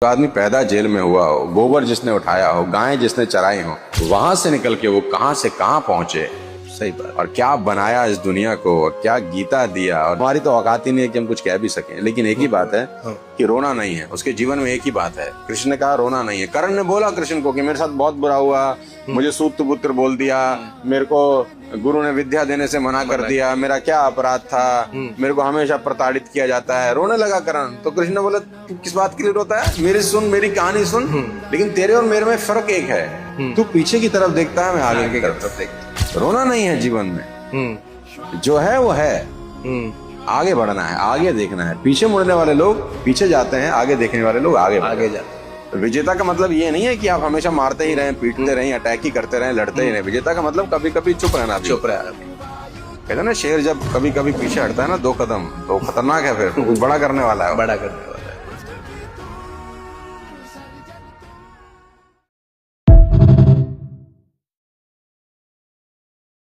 आदमी पैदा जेल में हुआ हो, गोबर जिसने उठाया हो, गायें जिसने चराई हो, वहां से निकल के वो कहां से कहां पहुंचे। सही बात। और क्या बनाया इस दुनिया को, और क्या गीता दिया। और हमारी तो औकात ही नहीं है कि हम कुछ कह भी सकें, लेकिन एक ही बात है कि रोना नहीं है। उसके जीवन में एक ही बात है, कृष्ण ने कहा रोना नहीं है। कर्ण ने बोला कृष्ण को कि मेरे साथ बहुत बुरा हुआ, मुझे सूत पुत्र बोल दिया, मेरे को गुरु ने विद्या देने से मना कर दिया, मेरा क्या अपराध था, मेरे को हमेशा प्रताड़ित किया जाता है। रोने लगा कर्ण। तो कृष्ण ने बोला तू किस बात के लिए रोता है, मेरी सुन, मेरी कहानी सुन। लेकिन तेरे और मेरे में फर्क एक है, तू पीछे की तरफ देखता है, मैं आगे की तरफ देखता हूं। रोना नहीं है जीवन में, जो है वो है। आगे बढ़ना है, आगे देखना है। पीछे मुड़ने वाले लोग पीछे जाते हैं, आगे देखने वाले लोग आगे आगे जाते हैं। विजेता का मतलब ये नहीं है कि आप हमेशा मारते ही रहें, पीटते रहें, अटैक ही करते रहें, लड़ते ही रहें। विजेता का मतलब कभी कभी चुप रहना भी। चुप रहा। कहते हैं ना, शेर जब कभी कभी पीछे हटता है ना 2 कदम, तो खतरनाक है, फिर कुछ बड़ा करने वाला है। बड़ा करने वाला।